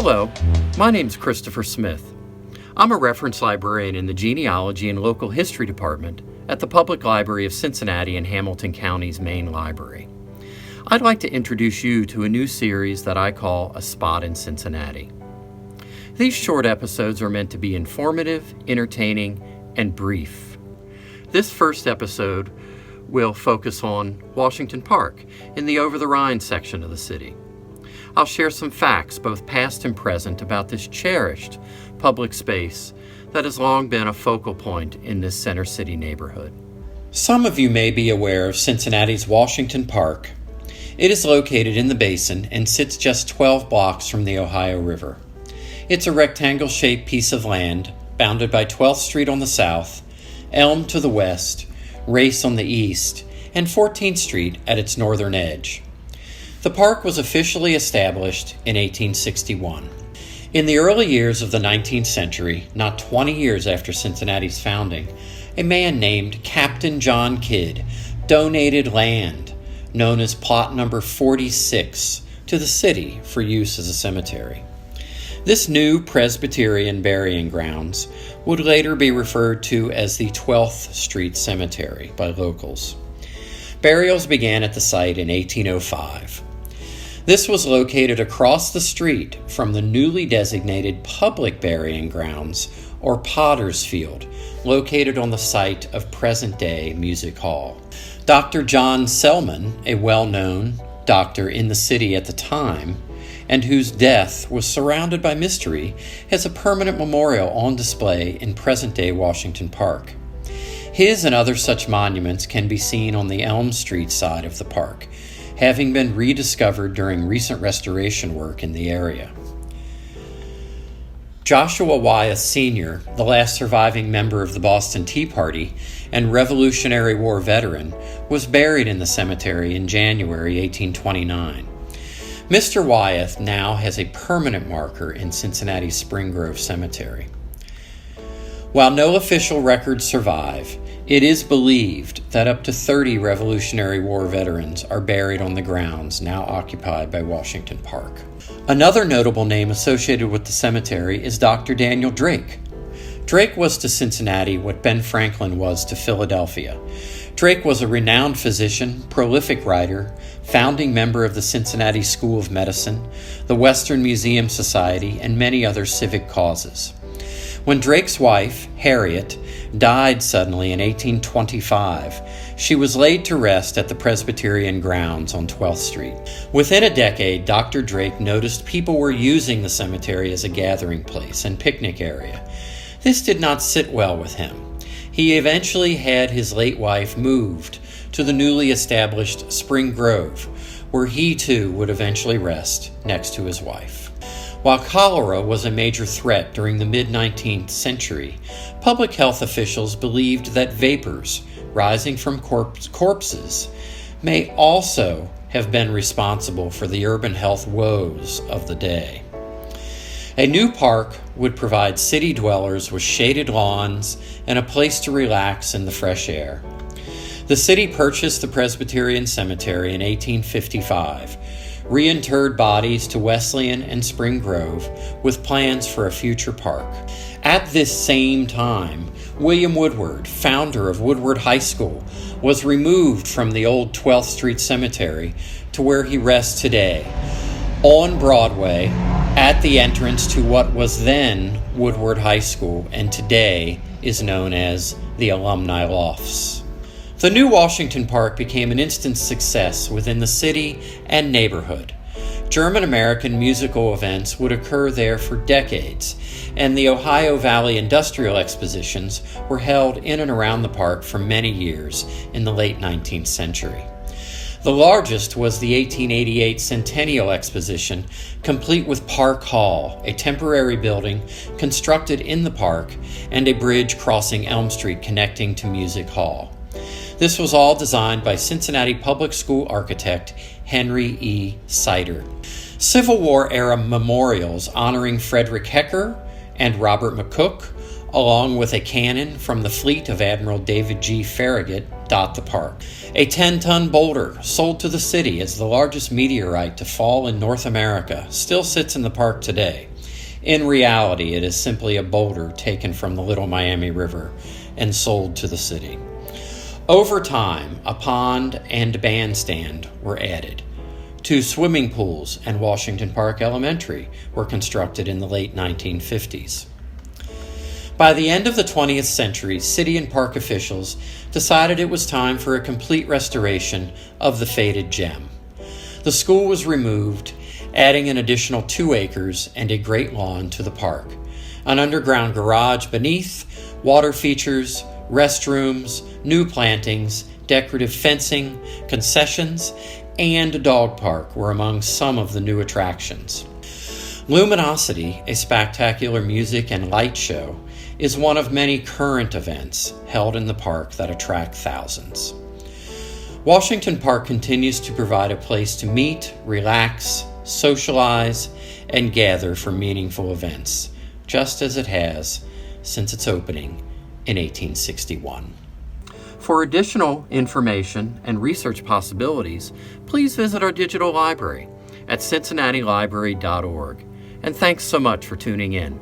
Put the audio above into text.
Hello, my name's Christopher Smith. I'm a reference librarian in the Genealogy and Local History Department at the Public Library of Cincinnati and Hamilton County's main library. I'd like to introduce you to a new series that I call A Spot in Cincinnati. These short episodes are meant to be informative, entertaining, and brief. This first episode will focus on Washington Park in the Over the Rhine section of the city. I'll share some facts, both past and present, about this cherished public space that has long been a focal point in this center city neighborhood. Some of you may be aware of Cincinnati's Washington Park. It is located in the basin and sits just 12 blocks from the Ohio River. It's a rectangle-shaped piece of land bounded by 12th Street on the south, Elm to the west, Race on the east, and 14th Street at its northern edge. The park was officially established in 1861. In the early years of the 19th century, not 20 years after Cincinnati's founding, a man named Captain John Kidd donated land, known as Plot Number 46, to the city for use as a cemetery. This new Presbyterian burying grounds would later be referred to as the 12th Street Cemetery by locals. Burials began at the site in 1805. This was located across the street from the newly designated public burying grounds, or Potter's Field, located on the site of present-day Music Hall. Dr. John Selman, a well-known doctor in the city at the time, and whose death was surrounded by mystery, has a permanent memorial on display in present-day Washington Park. His and other such monuments can be seen on the Elm Street side of the park, having been rediscovered during recent restoration work in the area. Joshua Wyeth Sr., the last surviving member of the Boston Tea Party and Revolutionary War veteran, was buried in the cemetery in January 1829. Mr. Wyeth now has a permanent marker in Cincinnati's Spring Grove Cemetery. While no official records survive, it is believed that up to 30 Revolutionary War veterans are buried on the grounds now occupied by Washington Park. Another notable name associated with the cemetery is Dr. Daniel Drake. Drake was to Cincinnati what Ben Franklin was to Philadelphia. Drake was a renowned physician, prolific writer, founding member of the Cincinnati School of Medicine, the Western Museum Society, and many other civic causes. When Drake's wife, Harriet, died suddenly in 1825, she was laid to rest at the Presbyterian grounds on 12th Street. Within a decade, Dr. Drake noticed people were using the cemetery as a gathering place and picnic area. This did not sit well with him. He eventually had his late wife moved to the newly established Spring Grove, where he too would eventually rest next to his wife. While cholera was a major threat during the mid-19th century, public health officials believed that vapors rising from corpses may also have been responsible for the urban health woes of the day. A new park would provide city dwellers with shaded lawns and a place to relax in the fresh air. The city purchased the Presbyterian Cemetery in 1855, reinterred bodies to Wesleyan and Spring Grove with plans for a future park. At this same time, William Woodward, founder of Woodward High School, was removed from the old 12th Street Cemetery to where he rests today, on Broadway, at the entrance to what was then Woodward High School and today is known as the Alumni Lofts. The new Washington Park became an instant success within the city and neighborhood. German-American musical events would occur there for decades, and the Ohio Valley Industrial Expositions were held in and around the park for many years in the late 19th century. The largest was the 1888 Centennial Exposition, complete with Park Hall, a temporary building constructed in the park, and a bridge crossing Elm Street connecting to Music Hall. This was all designed by Cincinnati public school architect Henry E. Sider. Civil War-era memorials honoring Frederick Hecker and Robert McCook, along with a cannon from the fleet of Admiral David G. Farragut, dot the park. A 10-ton boulder, sold to the city as the largest meteorite to fall in North America, still sits in the park today. In reality, it is simply a boulder taken from the Little Miami River and sold to the city. Over time, a pond and bandstand were added. 2 swimming pools and Washington Park Elementary were constructed in the late 1950s. By the end of the 20th century, city and park officials decided it was time for a complete restoration of the faded gem. The school was removed, adding an additional 2 acres and a great lawn to the park, an underground garage beneath, water features, restrooms, new plantings, decorative fencing, concessions, and a dog park were among some of the new attractions. Luminosity, a spectacular music and light show, is one of many current events held in the park that attract thousands. Washington Park continues to provide a place to meet, relax, socialize, and gather for meaningful events, just as it has since its opening in 1861. For additional information and research possibilities, please visit our digital library at cincinnatilibrary.org. And thanks so much for tuning in.